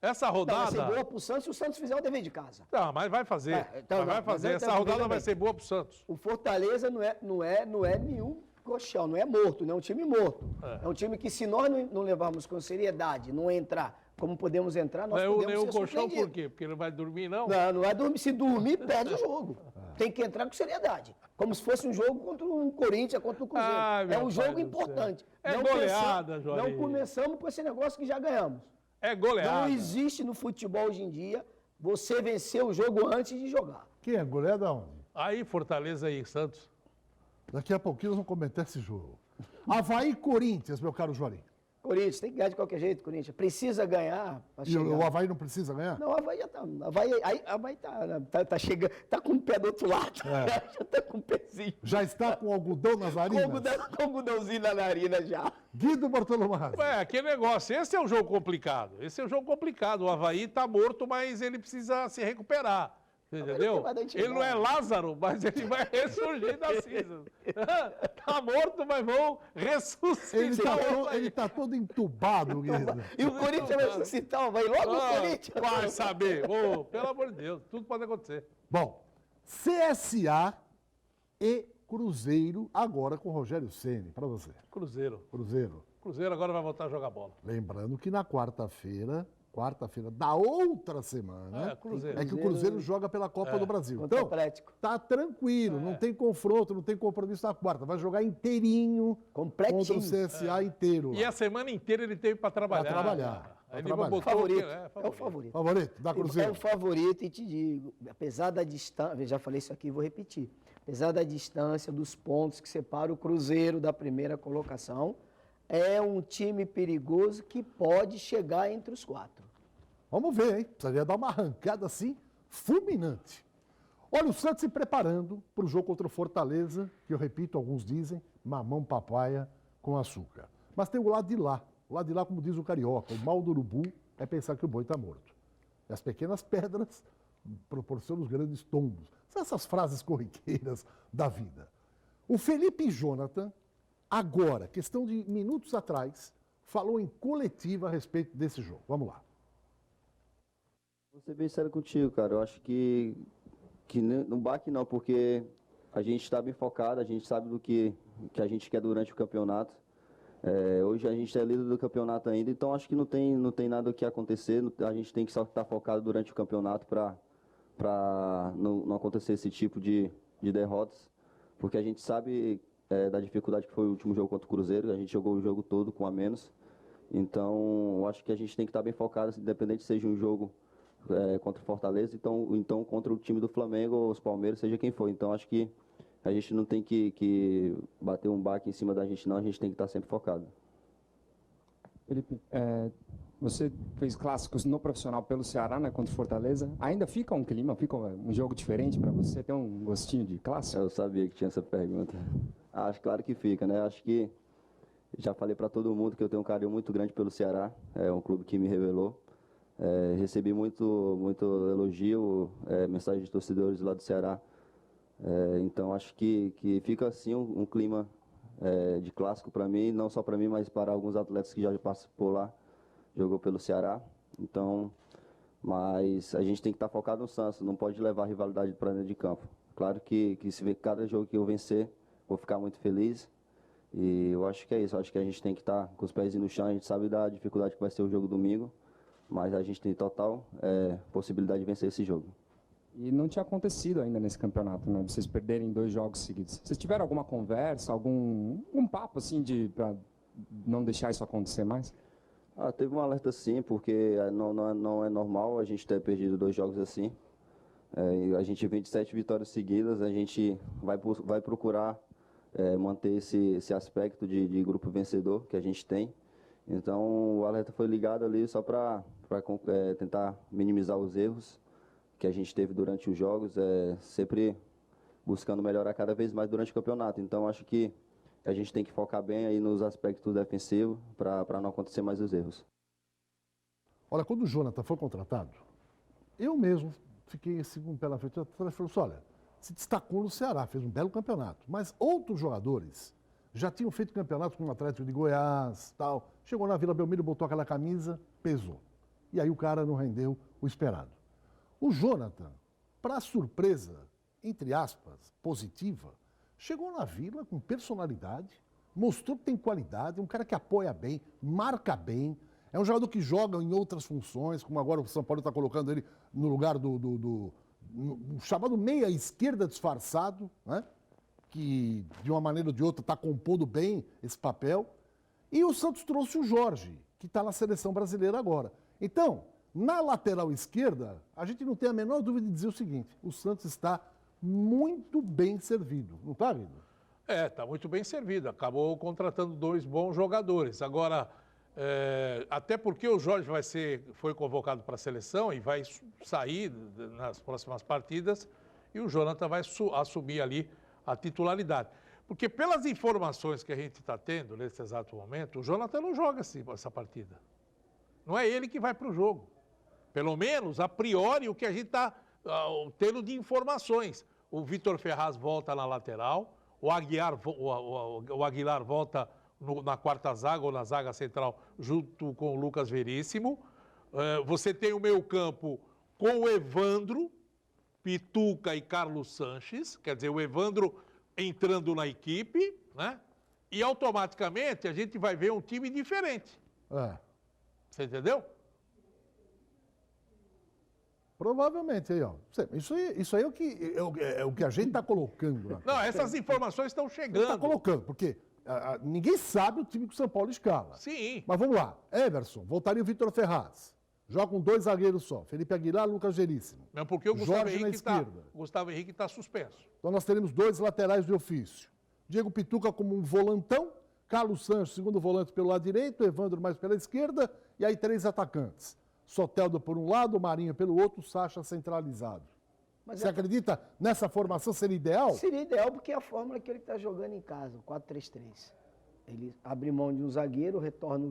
Essa Não, vai rodada... ser boa pro Santos se o Santos fizer o dever de casa. Não, mas vai fazer. Então, Mas vai não, fazer. mas Essa então, rodada veja vai bem. ser boa pro Santos. O Fortaleza não é nenhum colchão, não é morto, não é um time morto. É um time que se nós não levarmos com seriedade, não entrar como podemos entrar, nós Não é podemos o ser colchão por surpreendidos. quê? Porque não vai dormir, não? Não é dormir. Se dormir, perde o jogo. Tem que entrar com seriedade. Como se fosse um jogo contra o Corinthians, contra o Cruzeiro. Ai, É meu um pai jogo do importante. céu. É Não goleada, pensamos- Juarez. Não começamos com esse negócio que já ganhamos. É goleada. Não existe no futebol hoje em dia você vencer o jogo antes de jogar. Quem é? Goleada onde? Aí, Fortaleza e Santos. Daqui a pouquinho nós vamos comentar esse jogo. Avaí e Corinthians, meu caro Jorim. Corinthians, tem que ganhar de qualquer jeito, Corinthians. Precisa ganhar para E chegar. o Avaí não precisa ganhar? Não, o Avaí já tá. Avaí tá chegando, tá com o pé do outro lado. Já tá com o pezinho. Já está com algodão nas narinas? Com algodãozinho na narina já. Guido Bartolomazzi. É, aquele negócio. Esse é um jogo complicado. Esse é um jogo complicado. O Avaí tá morto, mas ele precisa se recuperar. Entendeu? vai dar gente Ele não é embora. Lázaro, mas ele vai ressurgir das cinzas. Tá morto, mas vão ressuscitar. o Avaí. Ele tá todo entubado, Guido. E o Corinthians vai ressuscitar o Avaí logo o Ah, Corinthians. vai saber. Ô, pelo amor de Deus, tudo pode acontecer. Bom, CSA e Cruzeiro agora com Rogério Ceni, para você. Cruzeiro. Cruzeiro. Agora vai voltar a jogar bola. Lembrando que na quarta-feira da outra semana, É, Cruzeiro. é que o Cruzeiro joga pela Copa do Brasil. Contra o Então, Atlético. tá tranquilo, não tem confronto, não tem compromisso na quarta. Vai jogar inteirinho Completinho. contra o CSA inteiro. E lá. a semana inteira ele teve para trabalhar. Pra trabalhar. Ele Pra botou Favorito. que- É o favorito. Favorito da É Cruzeiro. o favorito e te digo, apesar da distância, eu já falei isso aqui e vou repetir, apesar da distância dos pontos que separa o Cruzeiro da primeira colocação, é um time perigoso que pode chegar entre os 4. Vamos ver, hein? Precisaria dar uma arrancada assim, fulminante. Olha, o Santos se preparando para o jogo contra o Fortaleza, que eu repito, alguns dizem, mamão papaya com açúcar. Mas tem o lado de lá. O lado de lá, como diz o carioca, o mal do urubu é pensar que o boi está morto. E as pequenas pedras proporcionam os grandes tombos. São essas frases corriqueiras da vida. O Felipe Jonathan, agora, questão de minutos atrás, falou em coletiva a respeito desse jogo. Vamos lá. Vou ser bem sério contigo, cara. Eu acho que não baque não, porque a gente está bem focado, a gente sabe do que a gente quer durante o campeonato. Hoje a gente é líder do campeonato ainda, então acho que não tem nada o que acontecer. A gente tem que só estar focado durante o campeonato para não acontecer esse tipo de derrotas, porque a gente sabe da dificuldade que foi o último jogo contra o Cruzeiro. A gente jogou o jogo todo com a menos. Então, eu acho que a gente tem que estar bem focado, independente seja um jogo contra o Fortaleza, então contra o time do Flamengo ou os Palmeiras, seja quem for. Então acho que a gente não tem que bater um baque em cima da gente, não. A gente tem que estar sempre focado. Felipe, você fez clássicos no profissional pelo Ceará, né, contra o Fortaleza. Ainda fica um clima, fica um jogo diferente para você? Tem um gostinho de clássico? Eu sabia que tinha essa pergunta. Acho claro que fica, né? Acho que já falei para todo mundo que eu tenho um carinho muito grande pelo Ceará. É um clube que me revelou. Recebi muito elogio, mensagem de torcedores lá do Ceará. Então acho que fica assim um clima de clássico para mim, não só para mim, mas para alguns atletas que já passam por lá, jogou pelo Ceará. Então, mas a gente tem que estar focado no Santos, não pode levar a rivalidade para dentro de campo. Claro que se vê cada jogo que eu vencer, vou ficar muito feliz. E eu acho que é isso, eu acho que a gente tem que estar com os pés no chão. A gente sabe da dificuldade que vai ser o jogo domingo, mas a gente tem total possibilidade de vencer esse jogo. E não tinha acontecido ainda nesse campeonato, né? Vocês perderem 2 jogos seguidos. Vocês tiveram alguma conversa, algum papo assim para não deixar isso acontecer mais? Teve um alerta sim, porque não é normal a gente ter perdido 2 jogos assim. A gente vem de 7 vitórias seguidas, a gente vai procurar manter esse aspecto de grupo vencedor que a gente tem. Então, o alerta foi ligado ali só para tentar minimizar os erros que a gente teve durante os jogos, sempre buscando melhorar cada vez mais durante o campeonato. Então, acho que a gente tem que focar bem aí nos aspectos defensivos para não acontecer mais os erros. Olha, quando o Jonathan foi contratado, eu mesmo fiquei assim com o pé na frente. Eu falei assim, olha, se destacou no Ceará, fez um belo campeonato. Mas outros jogadores já tinham feito campeonato com o Atlético de Goiás, tal. Chegou na Vila Belmiro, botou aquela camisa, pesou. E aí o cara não rendeu o esperado. O Jonathan, para surpresa, entre aspas, positiva, chegou na Vila com personalidade, mostrou que tem qualidade, um cara que apoia bem, marca bem. É um jogador que joga em outras funções, como agora o São Paulo está colocando ele no lugar do chamado meia esquerda disfarçado, né? Que de uma maneira ou de outra está compondo bem esse papel. E o Santos trouxe o Jorge, que está na seleção brasileira agora. Então, na lateral esquerda, a gente não tem a menor dúvida de dizer o seguinte, o Santos está muito bem servido, não está, Guido? Está muito bem servido. Acabou contratando 2 bons jogadores. Agora, até porque o Jorge foi convocado para a seleção e vai sair nas próximas partidas e o Jonathan vai assumir ali a titularidade. Porque pelas informações que a gente está tendo nesse exato momento, o Jonathan não joga essa partida. Não é ele que vai para o jogo. Pelo menos, a priori, o que a gente está tendo de informações. O Vitor Ferraz volta na lateral, o Aguilar volta na quarta zaga ou na zaga central junto com o Lucas Veríssimo. Você tem o meio-campo com o Evandro, Pituca e Carlos Sanches, quer dizer, o Evandro entrando na equipe, né? E automaticamente a gente vai ver um time diferente. Você entendeu? Provavelmente aí, ó. Isso aí é o que a gente está colocando. Né? Não, essas informações estão chegando. Está colocando, porque ninguém sabe o time que o São Paulo escala. Sim. Mas vamos lá. Everson, voltaria o Vitor Ferraz. Joga com 2 zagueiros só. Felipe Aguilar, Lucas Veríssimo. Não, porque o Gustavo Henrique está suspenso. Então nós teremos 2 laterais de ofício. Diego Pituca como um volantão, Carlos Sanches, segundo volante pelo lado direito, Evandro mais pela esquerda, e aí 3 atacantes. Soteldo por um lado, Marinho pelo outro, Sacha centralizado. Mas você acredita nessa formação seria ideal? Seria ideal porque é a fórmula que ele está jogando em casa, o 4-3-3. Ele abre mão de um zagueiro, retorna o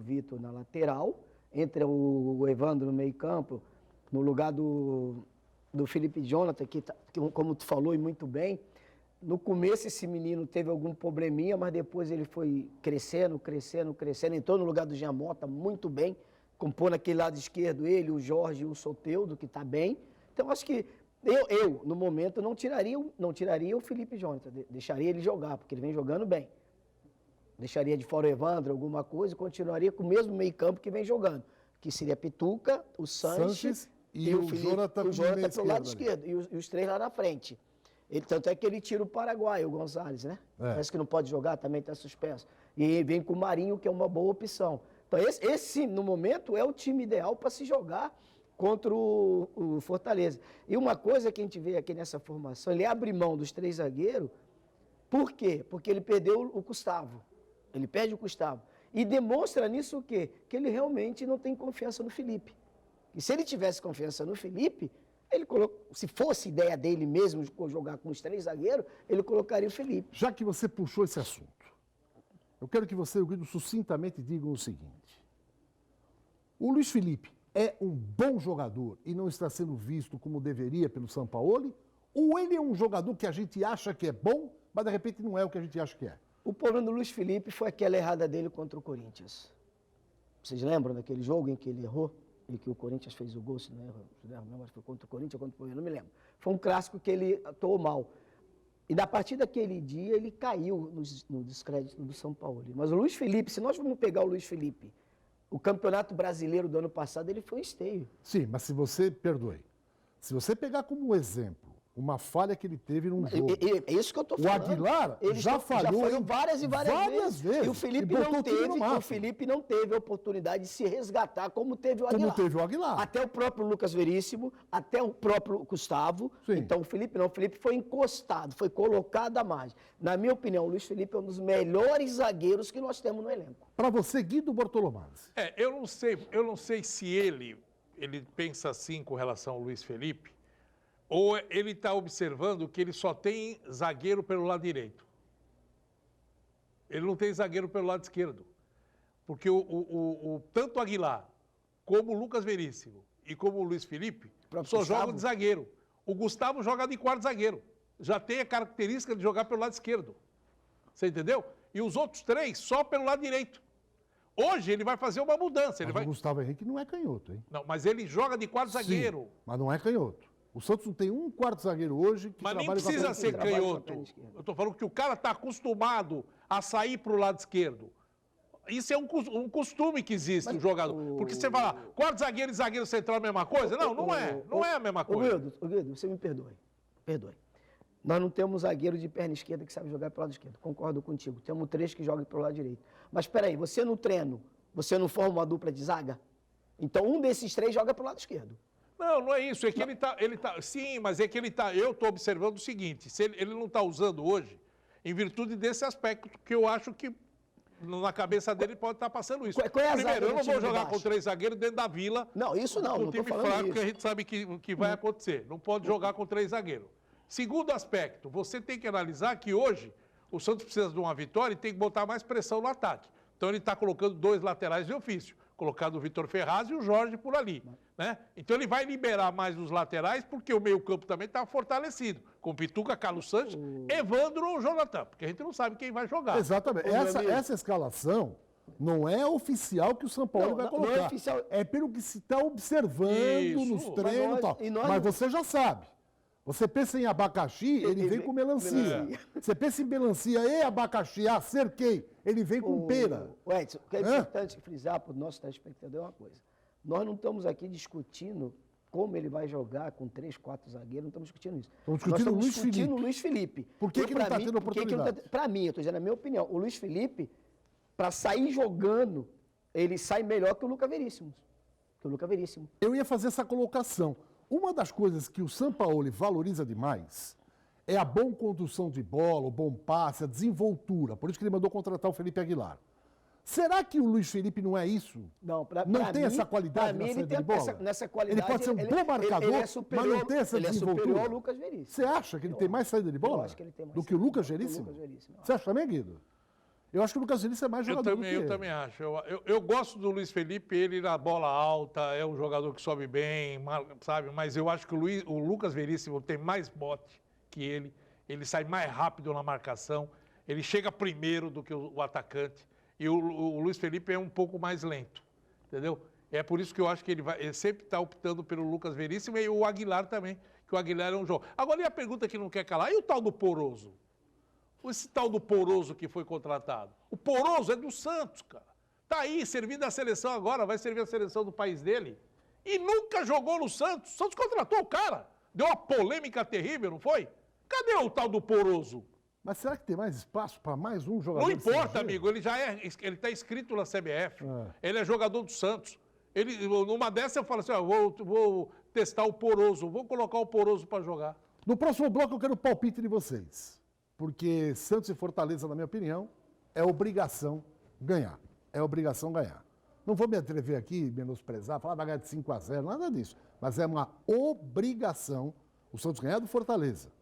Vitor na lateral, entra o Evandro no meio campo, no lugar do Felipe Jonathan, que como tu falou e muito bem, no começo esse menino teve algum probleminha, mas depois ele foi crescendo, entrou no lugar do Giamota muito bem, compôs naquele lado esquerdo ele, o Jorge e o Soteldo, que está bem. Então, acho que eu, no momento, não tiraria o Felipe Jonathan, deixaria ele jogar, porque ele vem jogando bem. Deixaria de fora o Evandro, alguma coisa, e continuaria com o mesmo meio campo que vem jogando, que seria Pituca, o Sanches e o Felipe, Jonathan pelo lado esquerdo, e os 3 lá na frente. Tanto é que ele tira o Paraguai, o Gonzalez, né? Parece que não pode jogar, também está suspenso. E vem com o Marinho, que é uma boa opção. Então, esse, no momento, é o time ideal para se jogar contra o Fortaleza. E uma coisa que a gente vê aqui nessa formação, ele abre mão dos 3 zagueiros, por quê? Porque ele perdeu o Gustavo. Ele perde o Gustavo. E demonstra nisso o quê? Que ele realmente não tem confiança no Felipe. E se ele tivesse confiança no Felipe, ele se fosse ideia dele mesmo jogar com os 3 zagueiros, ele colocaria o Felipe. Já que você puxou esse assunto, eu quero que você, Guido, sucintamente diga o seguinte. O Luiz Felipe é um bom jogador e não está sendo visto como deveria pelo Sampaoli? Ou ele é um jogador que a gente acha que é bom, mas de repente não é o que a gente acha que é? O problema do Luiz Felipe foi aquela errada dele contra o Corinthians. Vocês lembram daquele jogo em que ele errou? E que o Corinthians fez o gol, se não erro, mas foi contra o Corinthians ou contra o Palmeiras, não me lembro. Foi um clássico que ele atuou mal. E da partir daquele dia, ele caiu no descrédito do São Paulo. Mas o Luiz Felipe, se nós vamos pegar o Luiz Felipe, o Campeonato Brasileiro do ano passado, ele foi um esteio. Sim, mas se você, perdoe, se você pegar como exemplo uma falha que ele teve num jogo. É isso que eu estou O falando. Aguilar já falhou várias e várias vezes. E o Felipe não teve a oportunidade de se resgatar como teve o Aguilar. Como teve o Aguilar. Até o próprio Lucas Veríssimo, até o próprio Gustavo. Sim. Então o Felipe foi encostado, foi colocado à margem. Na minha opinião, o Luiz Felipe é um dos melhores zagueiros que nós temos no elenco. Para você, Guido Bortolomares. Eu não sei se ele pensa assim com relação ao Luiz Felipe, ou ele está observando que ele só tem zagueiro pelo lado direito. Ele não tem zagueiro pelo lado esquerdo. Porque tanto o Aguilar, como o Lucas Veríssimo e como o Luiz Felipe, só jogam de zagueiro. O Gustavo joga de quarto zagueiro. Já tem a característica de jogar pelo lado esquerdo. Você entendeu? E os outros três só pelo lado direito. Hoje ele vai fazer uma mudança. O Gustavo Henrique não é canhoto, hein? Não, mas ele joga de quarto zagueiro. Mas não é canhoto. O Santos não tem um quarto zagueiro hoje que mas trabalha nem precisa ser canhoto. Eu estou falando que o cara está acostumado a sair para o lado esquerdo. Isso é um costume que existe no jogador. Porque você fala, quarto zagueiro e zagueiro central é a mesma coisa? Não, não é. Não é a mesma coisa. Guido, você me perdoe. Perdoe. Nós não temos zagueiro de perna esquerda que sabe jogar pelo lado esquerdo. Concordo contigo. Temos 3 que jogam pelo lado direito. Mas espera aí, você no treino, você não forma uma dupla de zaga? Então um desses 3 joga pelo lado esquerdo. Não é isso. É que ele tá. Sim, mas é que ele tá. Eu estou observando o seguinte: se ele não está usando hoje, em virtude desse aspecto, que eu acho que na cabeça dele pode estar passando isso. Qual é a Primeiro, eu não vou jogar de com 3 zagueiros dentro da Vila. Não, isso não. Com o time fraco, porque a gente sabe que vai acontecer. Não pode jogar com 3 zagueiros. Segundo aspecto, você tem que analisar que hoje o Santos precisa de uma vitória e tem que botar mais pressão no ataque. Então ele está colocando 2 laterais de ofício, colocando o Vitor Ferraz e o Jorge por ali. Né? Então ele vai liberar mais os laterais, porque o meio-campo também está fortalecido. Com Pituca, Carlos Santos, Evandro ou Jonathan, porque a gente não sabe quem vai jogar. Exatamente. Essa escalação não é oficial que o São Paulo vai colocar. Não é oficial. É pelo que se está observando nos treinos e tal. Mas você já sabe. Você pensa em abacaxi, ele vem com melancia. Você pensa em melancia e abacaxi, acerquei, ele vem com pera. Edson, o que é importante frisar para o nosso telespectador é uma coisa. Nós não estamos aqui discutindo como ele vai jogar com 3, 4 zagueiros, não estamos discutindo isso. Estamos discutindo o Luiz Felipe. Por que ele não está tendo oportunidade? Para mim, eu estou dizendo a minha opinião, o Luiz Felipe, para sair jogando, ele sai melhor que o Lucas Veríssimo. Eu ia fazer essa colocação. Uma das coisas que o Sampaoli valoriza demais é a boa condução de bola, o bom passe, a desenvoltura. Por isso que ele mandou contratar o Felipe Aguilar. Será que o Luiz Felipe não é isso? Não tem essa qualidade na saída de bola? Ele pode ser um bom marcador, mas não tem essa desenvoltura. Ele é superior ao Lucas Veríssimo. Você acha que ele tem mais saída de bola? Eu acho que ele tem mais do que o Lucas Veríssimo? Você acha também, Guido? Eu acho que o Lucas Veríssimo é mais jogador do que ele. Eu também acho. Eu gosto do Luiz Felipe, ele na bola alta, é um jogador que sobe bem, sabe? Mas eu acho que o Lucas Veríssimo tem mais bote que ele sai mais rápido na marcação, ele chega primeiro do que o atacante, e o Luiz Felipe é um pouco mais lento, entendeu? É por isso que eu acho que ele sempre está optando pelo Lucas Veríssimo e o Aguilar também, que o Aguilar é um jogo. Agora, e a pergunta que não quer calar, e o tal do Poroso? Esse tal do Poroso que foi contratado. O Poroso é do Santos, cara. Tá aí, servindo a seleção agora, vai servir a seleção do país dele. E nunca jogou no Santos. O Santos contratou o cara. Deu uma polêmica terrível, não foi? Cadê o tal do Poroso? Mas será que tem mais espaço para mais um jogador? Não importa, amigo. Ele está inscrito na CBF. Ele é jogador do Santos. Numa dessa eu falo assim, vou testar o Poroso. Vou colocar o Poroso para jogar. No próximo bloco eu quero o palpite de vocês. Porque Santos e Fortaleza, na minha opinião, é obrigação ganhar. É obrigação ganhar. Não vou me atrever aqui, menosprezar, falar vai ganhar de 5-0, nada disso. Mas é uma obrigação o Santos ganhar do Fortaleza.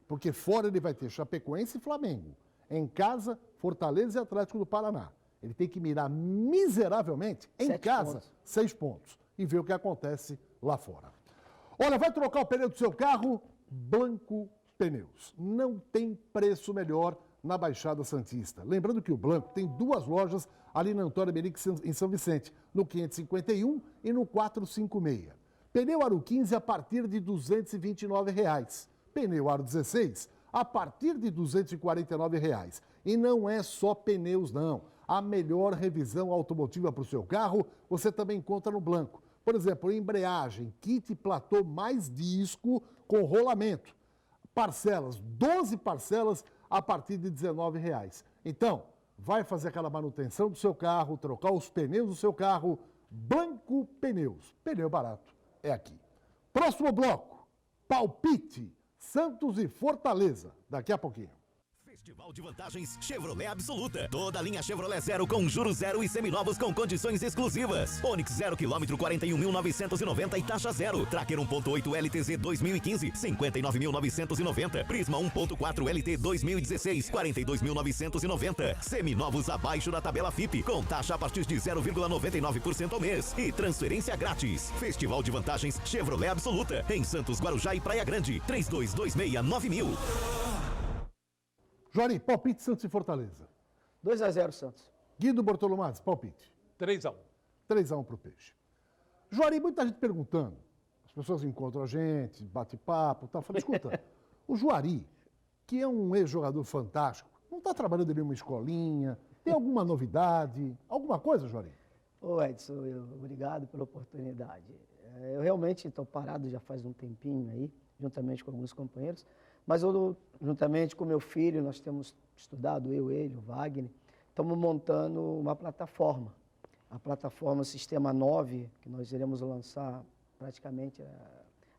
Porque fora ele vai ter Chapecoense e Flamengo. Em casa, Fortaleza e Atlético do Paraná. Ele tem que mirar miseravelmente em 7 casa, pontos. 6 pontos. E ver o que acontece lá fora. Olha, vai trocar o pneu do seu carro? Blanco Pneus. Não tem preço melhor na Baixada Santista. Lembrando que o Blanco tem 2 lojas ali na Antônio Meric, em São Vicente, no 551 e no 456. Pneu Aro 15 a partir de R$ 229. Pneu Aro 16 a partir de R$ 249. E não é só pneus, não. A melhor revisão automotiva para o seu carro você também encontra no Blanco. Por exemplo, embreagem, kit platô mais disco com rolamento. parcelas, 12 parcelas a partir de R$19. Então, vai fazer aquela manutenção do seu carro, trocar os pneus do seu carro, Blanco Pneus. Pneu barato é aqui. Próximo bloco, palpite, Santos e Fortaleza. Daqui a pouquinho. Festival de vantagens Chevrolet Absoluta. Toda a linha Chevrolet Zero com juros zero e seminovos com condições exclusivas. Onix 0 km 41.990 e taxa zero. Tracker 1.8 LTZ 2015 59.990. Prisma 1.4 LT 2016 42.990. Seminovos abaixo da tabela FIP com taxa a partir de 0,99% ao mês e transferência grátis. Festival de vantagens Chevrolet Absoluta em Santos, Guarujá e Praia Grande. 32269000. Juari, palpite Santos e Fortaleza. 2-0 Santos. Guido Bortolomades, palpite. 3-1. 3-1 pro Peixe. Juari, muita gente perguntando. As pessoas encontram a gente, bate papo e tal. Falei, escuta, o Juari, que é um ex-jogador fantástico, não está trabalhando em nenhuma escolinha? Tem alguma novidade? Alguma coisa, Juari? Ô Edson, obrigado pela oportunidade. Eu realmente estou parado já faz um tempinho aí, juntamente com alguns companheiros. Mas eu, juntamente com meu filho, nós temos estudado, ele, o Wagner, estamos montando uma plataforma. A plataforma Sistema 9, que nós iremos lançar praticamente,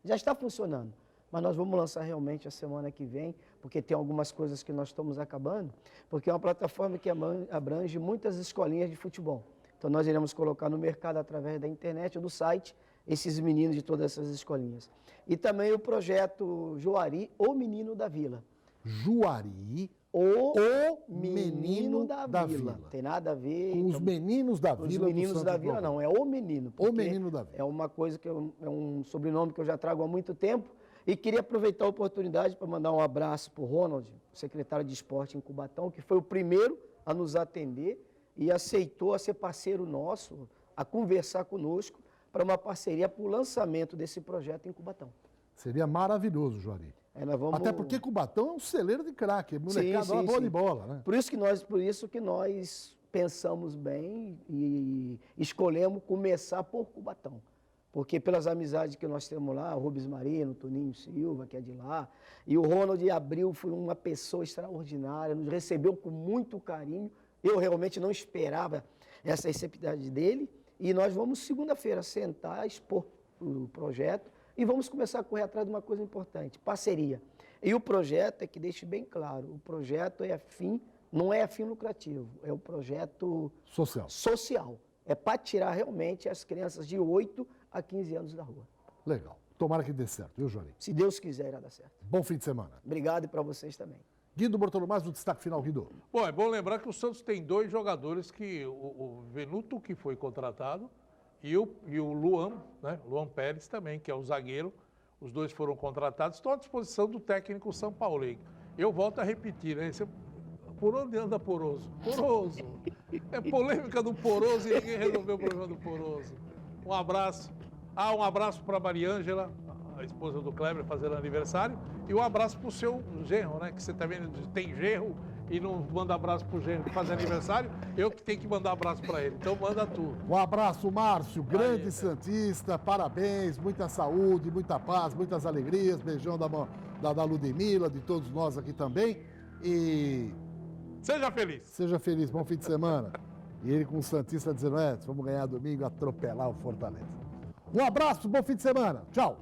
já está funcionando, mas nós vamos lançar realmente a semana que vem, porque tem algumas coisas que nós estamos acabando, porque é uma plataforma que abrange muitas escolinhas de futebol. Então nós iremos colocar no mercado através da internet ou do site, esses meninos de todas essas escolinhas. E também o projeto Juari, o Menino da Vila. Juari, o Menino da Vila. Tem nada a ver... Com os meninos da Vila. Os meninos da Vila não, é o Menino. O Menino da Vila. É uma coisa que é um sobrenome que eu já trago há muito tempo. E queria aproveitar a oportunidade para mandar um abraço para o Ronald, secretário de Esporte em Cubatão, que foi o primeiro a nos atender e aceitou a ser parceiro nosso, a conversar conosco, para uma parceria para o lançamento desse projeto em Cubatão. Seria maravilhoso, Juari. Até porque Cubatão é um celeiro de craque, molecada lá, boa de bola, né? Por isso que nós pensamos bem e escolhemos começar por Cubatão. Porque pelas amizades que nós temos lá, o Rubens Marino, o Toninho Silva, que é de lá, e o Ronald Abril foi uma pessoa extraordinária, nos recebeu com muito carinho. Eu realmente não esperava essa receptividade dele. E nós vamos, segunda-feira, sentar, expor o projeto e vamos começar a correr atrás de uma coisa importante, parceria. E o projeto, é que deixe bem claro, o projeto não é fim lucrativo, é um projeto social. É para tirar realmente as crianças de 8 a 15 anos da rua. Legal. Tomara que dê certo, viu, Juari? Se Deus quiser, irá dar certo. Bom fim de semana. Obrigado e para vocês também. Guido Bortolomás, o destaque final, Guido. Bom, é bom lembrar que o Santos tem 2 jogadores que o Venuto, que foi contratado, e o Luan, né? Luan Pérez também, que é o zagueiro. Os 2 foram contratados, estão à disposição do técnico São Paulo. Eu volto a repetir, né? Por onde anda Poroso? Poroso. É polêmica do Poroso e ninguém resolveu o problema do Poroso. Um abraço. Um abraço para a Mariângela, a esposa do Kleber, fazendo aniversário. E um abraço para o seu genro, né? Que você está vendo, tem genro e não manda abraço para o genro que faz aniversário. Eu que tenho que mandar abraço para ele. Então manda tudo. Um abraço, Márcio, grande santista. Parabéns, muita saúde, muita paz, muitas alegrias. Beijão da Ludmila, de todos nós aqui também. E... seja feliz. Seja feliz, bom fim de semana. E ele com o Santista dizendo, vamos ganhar domingo, atropelar o Fortaleza. Um abraço, bom fim de semana. Tchau.